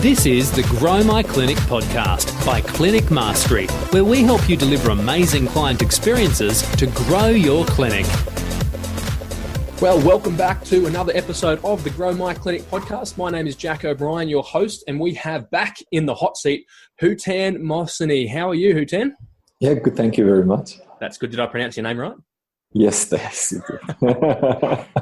This is the Grow My Clinic podcast by Clinic Mastery, where we help you deliver amazing client experiences to grow your clinic. Well, welcome back to another episode of the Grow My Clinic podcast. My name is Jack O'Brien, your host, and we have back in the hot seat, Hootan Mohseni. How are you, Hootan? Yeah, good. Thank you very much. That's good. Did I pronounce your name right? Yes, thanks.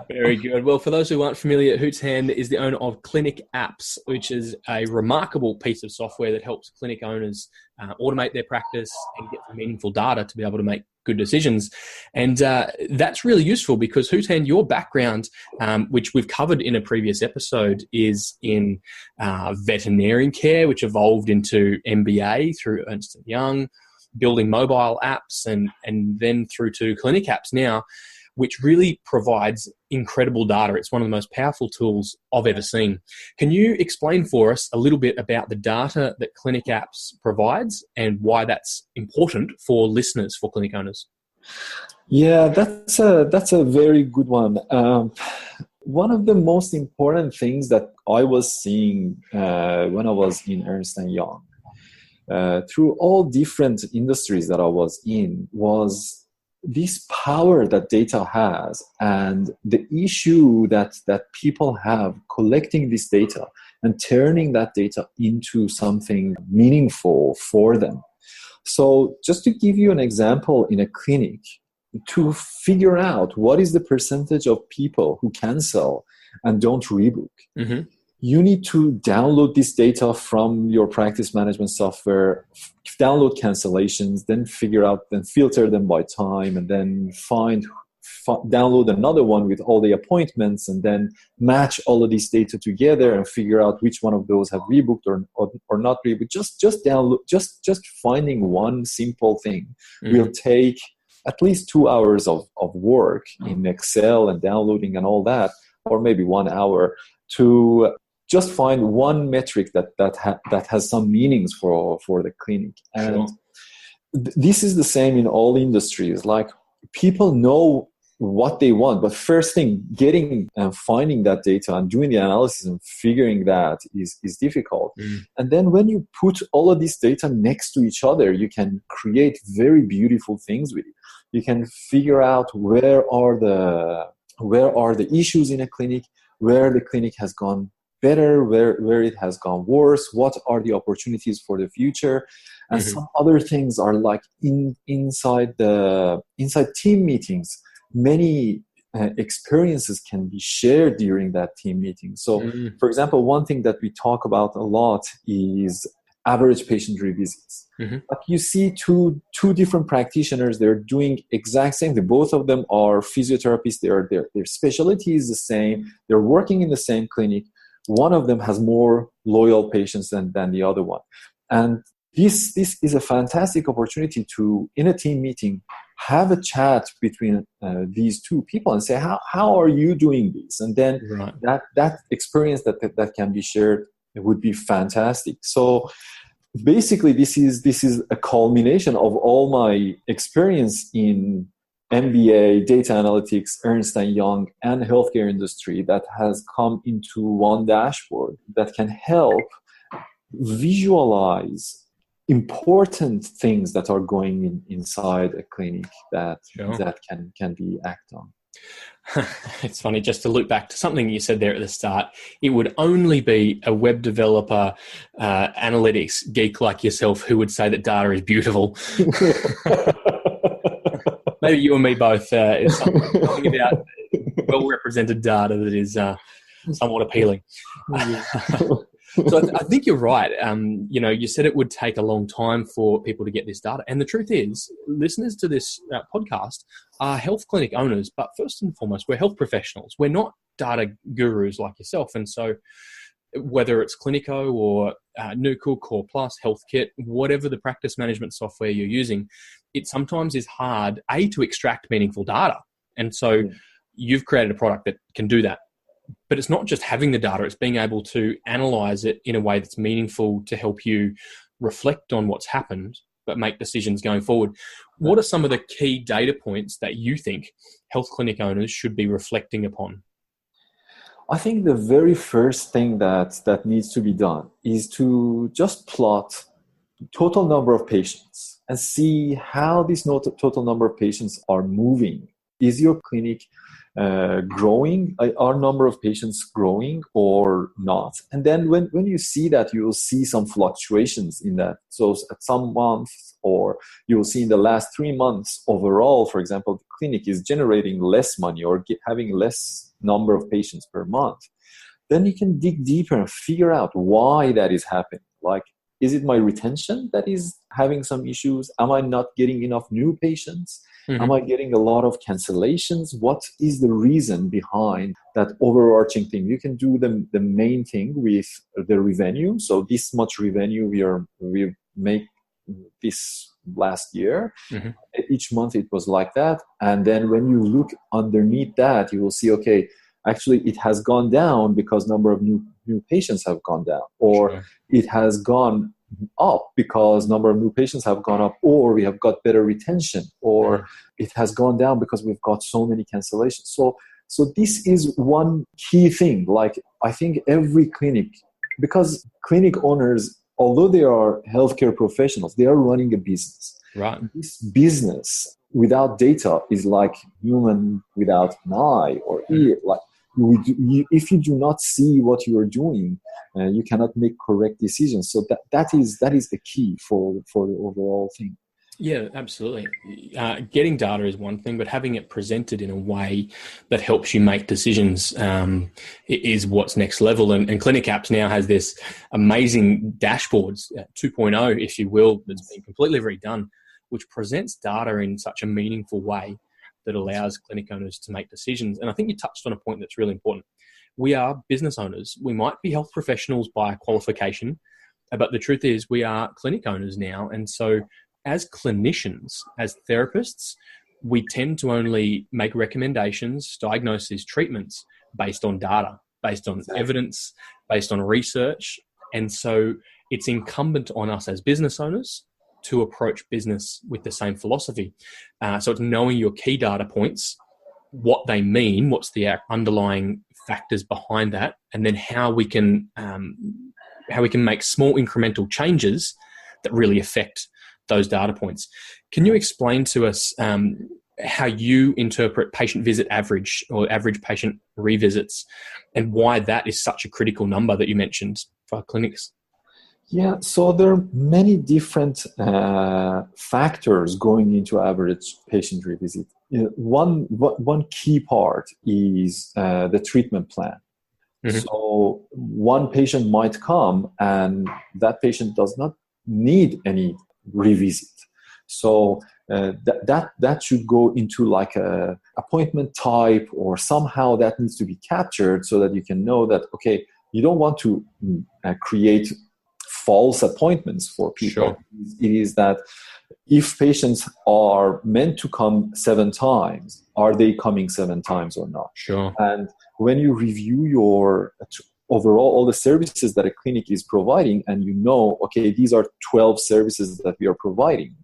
Very good. Well, for those who aren't familiar, Hootan is the owner of Clinic Apps, which is a remarkable piece of software that helps clinic owners automate their practice and get meaningful data to be able to make good decisions. And that's really useful because, Hootan, your background, which we've covered in a previous episode, is in veterinarian care, which evolved into MBA through Ernst & Young, building mobile apps, and then through to Clinic Apps now, which really provides incredible data. It's one of the most powerful tools I've ever seen. Can you explain for us a little bit about the data that Clinic Apps provides and why that's important for listeners, for clinic owners? Yeah, that's a very good one. One of the most important things that I was seeing when I was in Ernst & Young, through all different industries that I was in, was this power that data has and the issue that people have collecting this data and turning that data into something meaningful for them. So just to give you an example, in a clinic, to figure out what is the percentage of people who cancel and don't rebook, you need to download this data from your practice management software, download cancellations, then filter them by time, and then download another one with all the appointments, and then match all of this data together and figure out which one of those have rebooked or not rebooked. Just finding one simple thing will take at least 2 hours of work in Excel and downloading and all that, or maybe 1 hour, to just find one metric that has some meanings for the clinic. And this is the same in all industries. Like, people know what they want, but first thing, getting and finding that data and doing the analysis and figuring that is difficult. And then when you put all of this data next to each other, you can create very beautiful things with it. You can figure out where are the issues in a clinic, where the clinic has gone better, where it has gone worse, what are the opportunities for the future. And some other things are like inside team meetings, many experiences can be shared during that team meeting. So for example, one thing that we talk about a lot is average patient revisits. Like, you see two different practitioners, they're doing exact same thing. Both of them are physiotherapists, their specialty is the same, they're working in the same clinic. One of them has more loyal patients than the other one. And this is a fantastic opportunity to, in a team meeting, have a chat between these two people and say, how are you doing this? And then that experience that can be shared, it would be fantastic. So basically, this is a culmination of all my experience in MBA, data analytics, Ernst & Young, and healthcare industry that has come into one dashboard that can help visualize important things that are going inside a clinic that can be acted on. It's funny, just to look back to something you said there at the start, it would only be a web developer, analytics geek like yourself who would say that data is beautiful. Maybe you and me both. It's something about well-represented data that is somewhat appealing. So I think you're right. You said it would take a long time for people to get this data. And the truth is, listeners to this podcast are health clinic owners, but first and foremost, we're health professionals. We're not data gurus like yourself. And so whether it's Clinico or NuCook, Core Plus, HealthKit, whatever the practice management software you're using, it sometimes is hard, to extract meaningful data. And so you've created a product that can do that. But it's not just having the data, it's being able to analyze it in a way that's meaningful to help you reflect on what's happened, but make decisions going forward. What are some of the key data points that you think health clinic owners should be reflecting upon? I think the very first thing that needs to be done is to just plot total number of patients and see how this total number of patients are moving. Is your clinic growing? Are number of patients growing or not? And then when you see that, you will see some fluctuations in that. So at some months, or you will see in the last 3 months overall, for example, the clinic is generating less money or having less number of patients per month. Then you can dig deeper and figure out why that is happening. Like, is it my retention that is having some issues? Am I not getting enough new patients? Mm-hmm. Am I getting a lot of cancellations? What is the reason behind that overarching thing? You can do the main thing with the revenue. So this much revenue we make this last year. Mm-hmm. Each month it was like that. And then when you look underneath that, you will see, okay, actually it has gone down because number of new patients have gone down, or sure, it has gone up because number of new patients have gone up, or we have got better retention, or it has gone down because we've got so many cancellations. So this is one key thing. Like, I think every clinic, because clinic owners, although they are healthcare professionals, they are running a business. Right. This business without data is like human without an eye or ear. Like, if you do not see what you are doing, you cannot make correct decisions. So that is the key for the overall thing. Yeah, absolutely. Getting data is one thing, but having it presented in a way that helps you make decisions is what's next level. And Clinic Apps now has this amazing dashboards, 2.0, if you will, that's been completely redone, which presents data in such a meaningful way that allows clinic owners to make decisions. And I think you touched on a point that's really important. We are business owners. We might be health professionals by qualification, but the truth is we are clinic owners now. And so as clinicians, as therapists, we tend to only make recommendations, diagnoses, treatments based on data, based on evidence, based on research. And so it's incumbent on us as business owners to approach business with the same philosophy. So it's knowing your key data points, what they mean, what's the underlying factors behind that, and then how we can make small incremental changes that really affect those data points. Can you explain to us how you interpret patient visit average or average patient revisits, and why that is such a critical number that you mentioned for clinics? Yeah, so there are many different factors going into average patient revisit. One key part is the treatment plan. Mm-hmm. So one patient might come and that patient does not need any revisit. So that should go into like a appointment type, or somehow that needs to be captured so that you can know that, okay, you don't want to create false appointments for people. Sure. It is that if patients are meant to come 7 times, are they coming 7 times or not? Sure. And when you review your overall all the services that a clinic is providing, and you know, okay, these are 12 services that we are providing.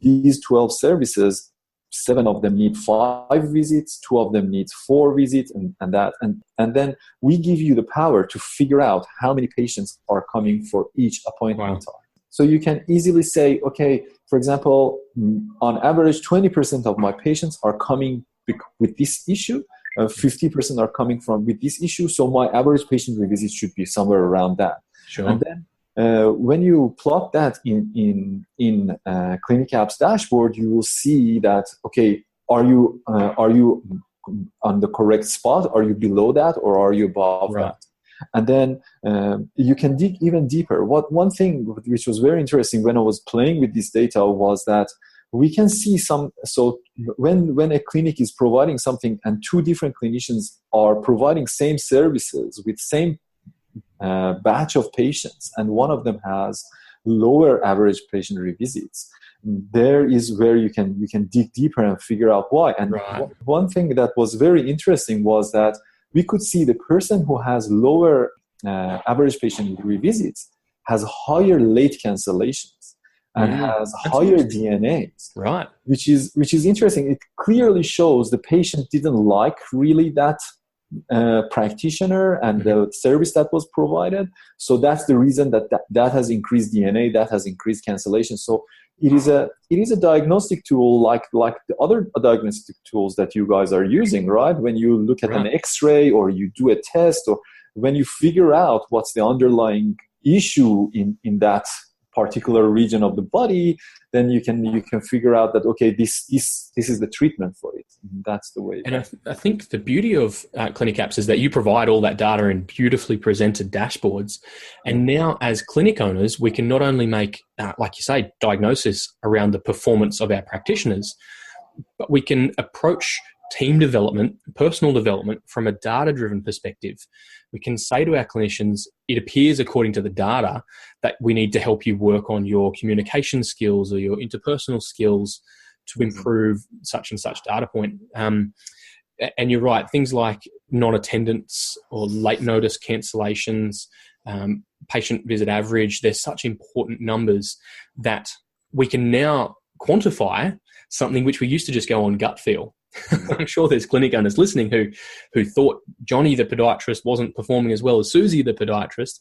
These 12 services, 7 of them need 5 visits, 2 of them need 4 visits, and then we give you the power to figure out how many patients are coming for each appointment. Wow. Time. So you can easily say, okay, for example, on average, 20% of my patients are coming with this issue, 50% are coming with this issue. So my average patient revisit should be somewhere around that. Sure. And then when you plot that in Clinic Apps dashboard, you will see that, okay, are you on the correct spot? Are you below that, or are you above that? And then you can dig even deeper. One thing which was very interesting when I was playing with this data was that we can see so when a clinic is providing something and 2 different clinicians are providing same services with same batch of patients, and one of them has lower average patient revisits, there is where you can dig deeper and figure out why. And one thing that was very interesting was that we could see the person who has lower average patient revisits has higher late cancellations and has higher DNAs. Right. Which is interesting. It clearly shows the patient didn't like really that practitioner and the service that was provided. So that's the reason that has increased DNA, that has increased cancellation. So it is a diagnostic tool like the other diagnostic tools that you guys are using, right? When you look at an X-ray or you do a test, or when you figure out what's the underlying issue in that particular region of the body, then you can figure out that, okay, this is the treatment for it. That's the way. And I think the beauty of Clinic Apps is that you provide all that data in beautifully presented dashboards. And now as clinic owners, we can not only make, like you say, diagnosis around the performance of our practitioners, but we can approach team development, personal development from a data-driven perspective. We can say to our clinicians, it appears according to the data that we need to help you work on your communication skills or your interpersonal skills to improve such and such data point. And you're right, things like non-attendance or late notice cancellations, patient visit average, they're such important numbers that we can now quantify something which we used to just go on gut feel. I'm sure there's clinic owners listening who thought Johnny the podiatrist wasn't performing as well as Susie the podiatrist,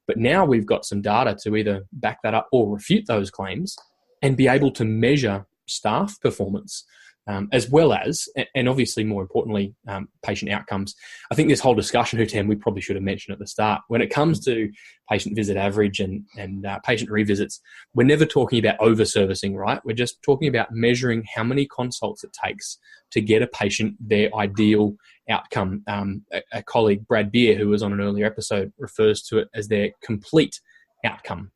but now we've got some data to either back that up or refute those claims and be able to measure staff performance, as well as, and obviously more importantly, patient outcomes. I think this whole discussion, Hutan, we probably should have mentioned at the start, when it comes to patient visit average and patient revisits, we're never talking about over-servicing, right? We're just talking about measuring how many consults it takes to get a patient their ideal outcome. A colleague, Brad Beer, who was on an earlier episode, refers to it as their complete outcome.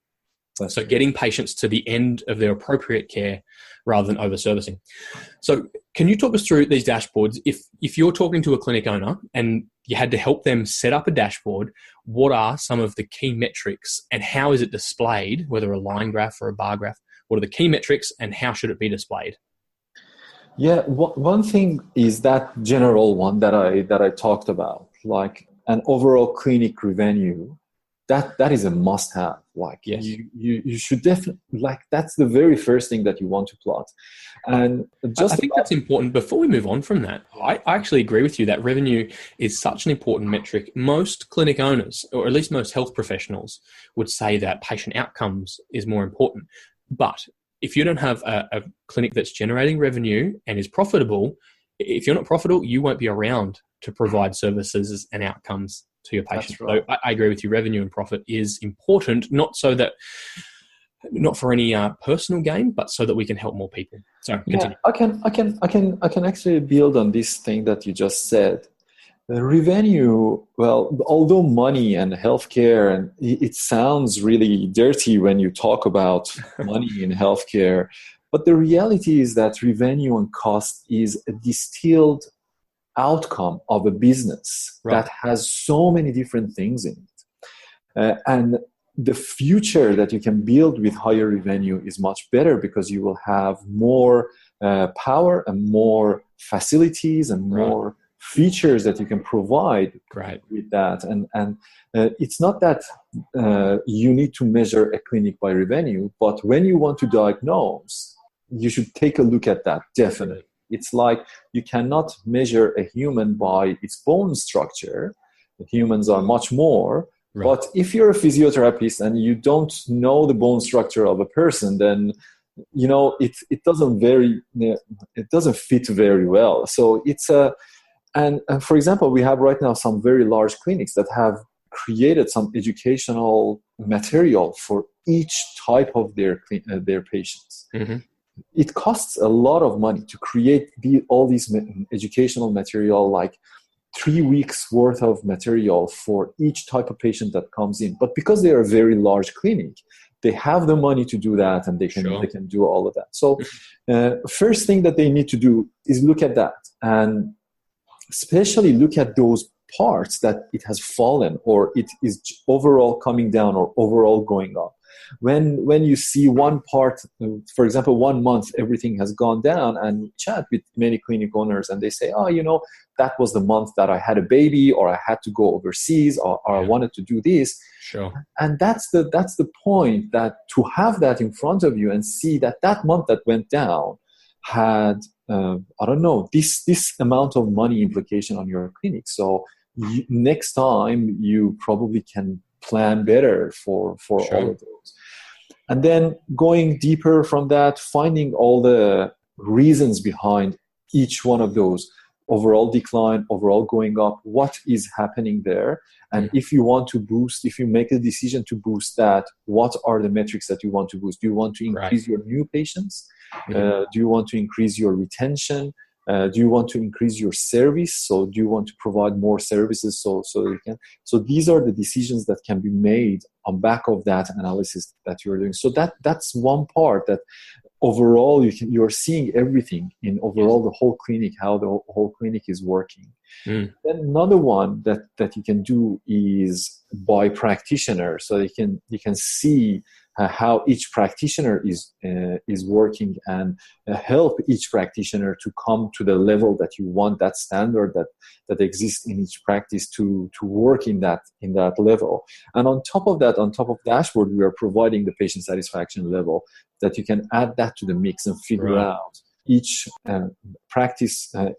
So getting patients to the end of their appropriate care rather than over-servicing. So can you talk us through these dashboards? If you're talking to a clinic owner and you had to help them set up a dashboard, what are some of the key metrics and how is it displayed, whether a line graph or a bar graph? What are the key metrics and how should it be displayed? Yeah, one thing is that general one that I talked about, like an overall clinic revenue. That is a must-have. Like, yes, you should definitely, like, that's the very first thing that you want to plot. And I think that's important. Before we move on from that, I actually agree with you that revenue is such an important metric. Most clinic owners, or at least most health professionals, would say that patient outcomes is more important. But if you don't have a clinic that's generating revenue and is profitable, if you're not profitable, you won't be around to provide services and outcomes to your patients. Right. So I agree with you. Revenue and profit is important, not for any personal gain, but so that we can help more people. So continue. Yeah, I can actually build on this thing that you just said. The revenue, well, although money and healthcare, and it sounds really dirty when you talk about money in healthcare, but the reality is that revenue and cost is a distilled outcome of a business that has so many different things in it. And the future that you can build with higher revenue is much better because you will have more power and more facilities and more features that you can provide with that. And it's not that you need to measure a clinic by revenue, but when you want to diagnose, you should take a look at that, definitely. It's like you cannot measure a human by its bone structure. Humans are much more. Right. But if you're a physiotherapist and you don't know the bone structure of a person, then it doesn't fit very well. So it's and for example, we have right now some very large clinics that have created some educational material for each type of their patients. Mm-hmm. It costs a lot of money to create all these educational material, like 3 weeks worth of material for each type of patient that comes in. But because they are a very large clinic, they have the money to do that, and they can do all of that. So first thing that they need to do is look at that, and especially look at those parts that it has fallen or it is overall coming down or overall going up. When you see one part, for example, 1 month, everything has gone down, and chat with many clinic owners and they say, that was the month that I had a baby, or I had to go overseas, or I wanted to do this. Sure. And that's the point, that to have that in front of you and see that month that went down had, this amount of money implication on your clinic. So next time you probably can plan better for Sure. all of those. And then going deeper from that, finding all the reasons behind each one of those: overall decline, overall going up, what is happening there. And if you want to boost, if you make a decision to boost that, what are the metrics that you want to boost? Do you want to increase your new patients? Do you want to increase your retention? Do you want to increase your service? So do you want to provide more services so you can? So these are the decisions that can be made on back of that analysis that you're doing. So that's one part that overall you're seeing everything in overall the whole clinic, how the whole clinic is working. Then another one that you can do is by practitioner, so you can see how each practitioner is working, and help each practitioner to come to the level that you want, that standard that exists in each practice to work in that level. And on top of that, on top of dashboard, we are providing the patient satisfaction level that you can add that to the mix and figure out each practitioner.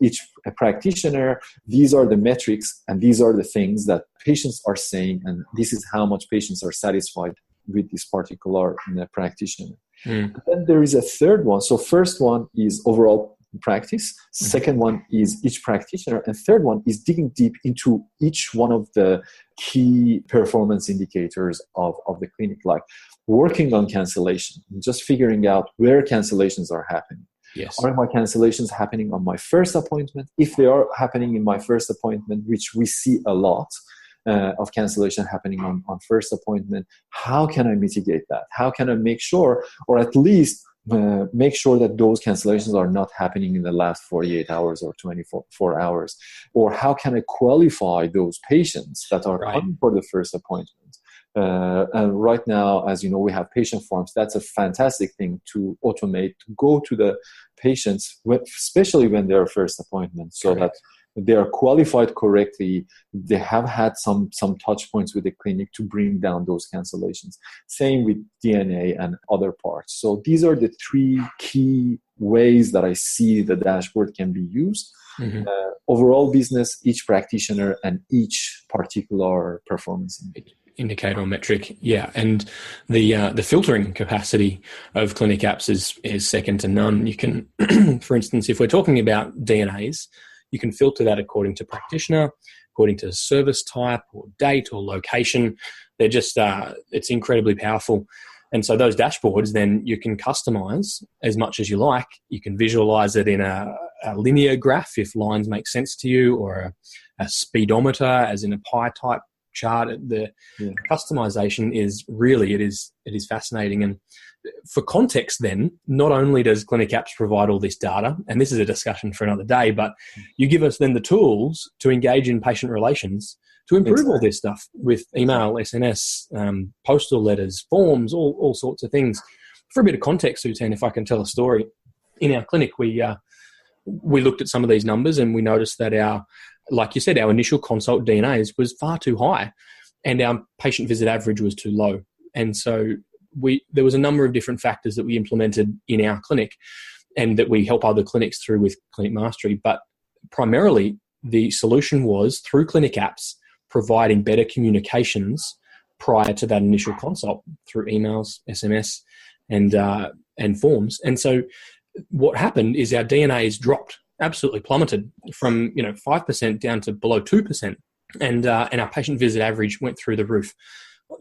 These are the metrics and these are the things that patients are saying, and this is how much patients are satisfied with this particular practitioner. And then there is a third one. So first one is overall practice, second one is each practitioner, and third one is digging deep into each one of the key performance indicators of the clinic, like working on cancellation, just figuring out where cancellations are happening. Yes. Are my cancellations happening on my first appointment? If they are happening in my first appointment, which we see a lot of cancellation happening on first appointment, how can I mitigate that? How can I make sure, or at least make sure that those cancellations are not happening in the last 48 hours or 24 hours? Or how can I qualify those patients that are coming for the first appointment? And right now, as you know, we have patient forms. That's a fantastic thing to automate, to go to the patients, especially when they're first appointment, so that they are qualified correctly. They have had some touch points with the clinic to bring down those cancellations. Same with DNA and other parts. So these are the three key ways that I see the dashboard can be used. Overall business, each practitioner, and each particular performance indicator or metric. And the filtering capacity of Clinic Apps is second to none. You can, for instance, if we're talking about DNAs, you can filter that according to practitioner, according to service type or date or location. They're just, it's incredibly powerful. And so those dashboards, then you can customize as much as you like. You can visualize it in a linear graph if lines make sense to you, or a speedometer as in a pie type chart. The customization is really, it is fascinating. And for context then, not only does Clinic Apps provide all this data, and this is a discussion for another day, but you give us then the tools to engage in patient relations to improve all this stuff with email, SNS, postal letters, forms, all sorts of things. For a bit of context, Hootan, if I can tell a story, in our clinic, we looked at some of these numbers and we noticed that like you said, our initial consult DNAs was far too high and our patient visit average was too low. And so there was a number of different factors that we implemented in our clinic and that we help other clinics through with Clinic Mastery. But primarily the solution was through Clinic Apps providing better communications prior to that initial consult through emails, SMS, and forms. And so what happened is our DNAs dropped, absolutely plummeted from 5% down to below 2%, and our patient visit average went through the roof.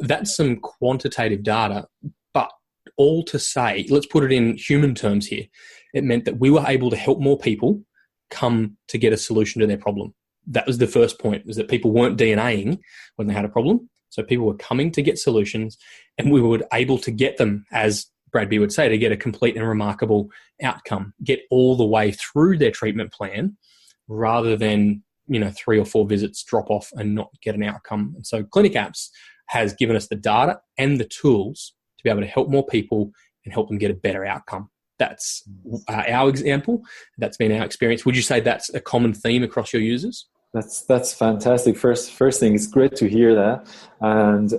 That's some quantitative data, but all to say, let's put it in human terms here. It meant that we were able to help more people come to get a solution to their problem. That was the first point, was that people weren't DNAing when they had a problem. So people were coming to get solutions, and we were able to get them, as Brad B would say, to get a complete and remarkable outcome, get all the way through their treatment plan rather than, 3 or 4 visits drop off and not get an outcome. And so Clinic Apps has given us the data and the tools to be able to help more people and help them get a better outcome. That's our example. That's been our experience. Would you say that's a common theme across your users? That's fantastic. First thing, it's great to hear that, and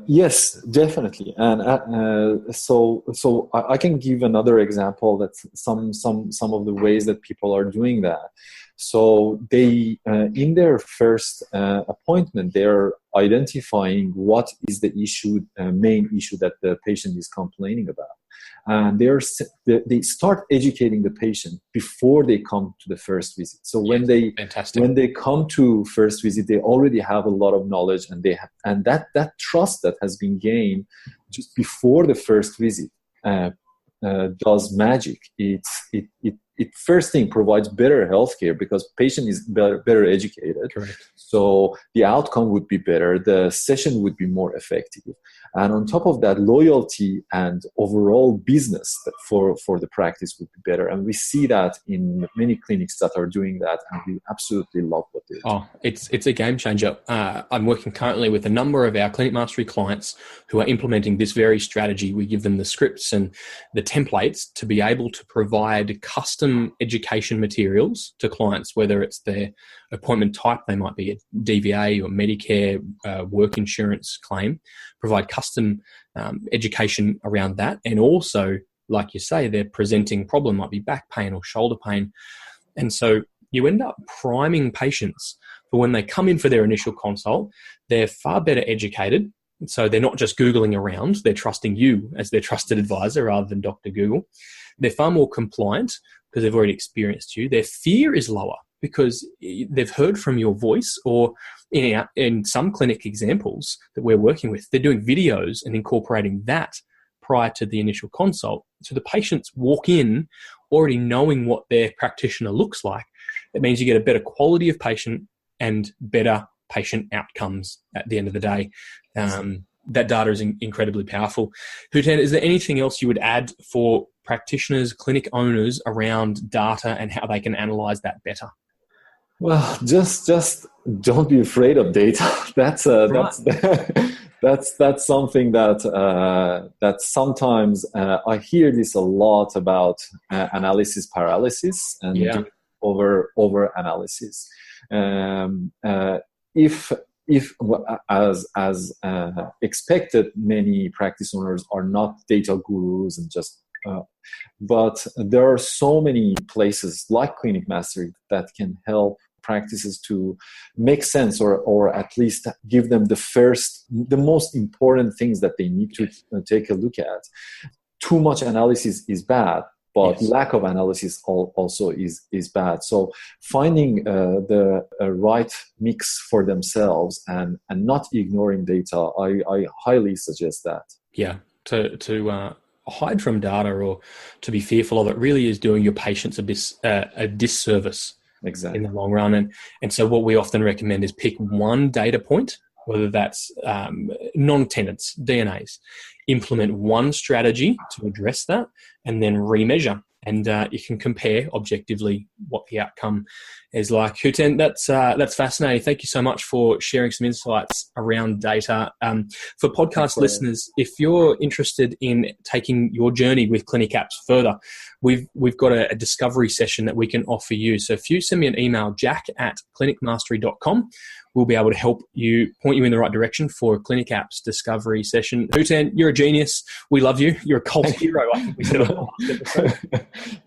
yes, definitely. And so I can give another example. That's some of the ways that people are doing that. So they, in their first appointment, they're identifying what is the main issue that the patient is complaining about. And they start educating the patient before they come to the first visit. So when they come to first visit, they already have a lot of knowledge, and that trust that has been gained just before the first visit does magic. It first thing provides better healthcare because patient is better educated. Correct. So the outcome would be better. The session would be more effective. And on top of that, loyalty and overall business for the practice would be better. And we see that in many clinics that are doing that, and we absolutely love what they do. Oh, it's a game changer. I'm working currently with a number of our Clinic Mastery clients who are implementing this very strategy. We give them the scripts and the templates to be able to provide custom education materials to clients, whether it's their appointment type, they might be a DVA or Medicare work insurance claim, provide custom education around that. And also, like you say, their presenting problem might be back pain or shoulder pain. And so you end up priming patients for when they come in for their initial consult, they're far better educated. So they're not just Googling around, they're trusting you as their trusted advisor rather than Dr. Google. They're far more compliant because they've already experienced you. Their fear is lower because they've heard from your voice, or in some clinic examples that we're working with, they're doing videos and incorporating that prior to the initial consult. So the patients walk in already knowing what their practitioner looks like. It means you get a better quality of patient and better patient outcomes at the end of the day. That data is incredibly powerful. Hootan, is there anything else you would add for practitioners, clinic owners around data and how they can analyze that better? Well, just don't be afraid of data. That's something that sometimes I hear this a lot about analysis paralysis and over analysis. If as expected, many practice owners are not data gurus and but there are so many places like Clinic Mastery that can help practices to make sense or at least give them the most important things that they need to take a look at. Too much analysis is bad, but lack of analysis also is bad. So finding the right mix for themselves and not ignoring data, I highly suggest that. Yeah, to hide from data or to be fearful of it really is doing your patients a disservice. Exactly. In the long run. And so what we often recommend is pick one data point, whether that's non-attendance, DNAs, implement one strategy to address that, and then remeasure. And you can compare objectively what the outcome is like. Hootan, that's fascinating. Thank you so much for sharing some insights around data. For podcast listeners, if you're interested in taking your journey with Clinic Apps further, we've got a discovery session that we can offer you. So if you send me an email, jack@clinicmastery.com, we'll be able to help you, point you in the right direction for a Clinic Apps discovery session. Hootan, you're a genius. We love you. You're a cult hero, I think we said on the last episode.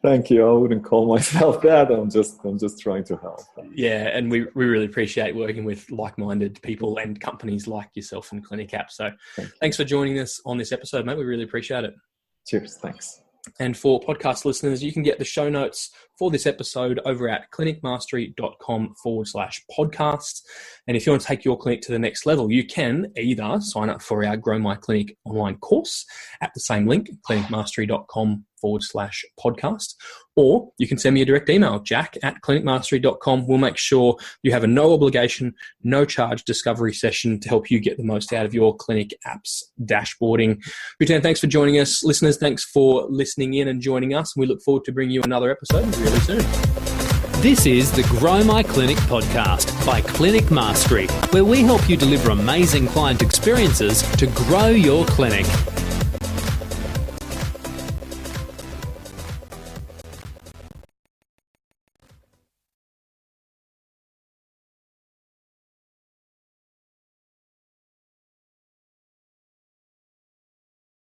Thank you. I wouldn't call myself that. I'm just trying to help. Yeah, and we really appreciate working with like-minded people and companies like yourself and Clinic Apps. So thanks for joining us on this episode, mate. We really appreciate it. Cheers. Thanks. And for podcast listeners, you can get the show notes for this episode over at clinicmastery.com/podcast. And if you want to take your clinic to the next level, you can either sign up for our Grow My Clinic online course at the same link, clinicmastery.com/podcast, or you can send me a direct email, jack@clinicmastery.com. We'll make sure you have a no obligation, no charge discovery session to help you get the most out of your Clinic Apps dashboarding. Hootan, thanks for joining us. Listeners, thanks for listening in and joining us. We look forward to bringing you another episode really soon. This is the Grow My Clinic podcast by Clinic Mastery, where we help you deliver amazing client experiences to grow your clinic.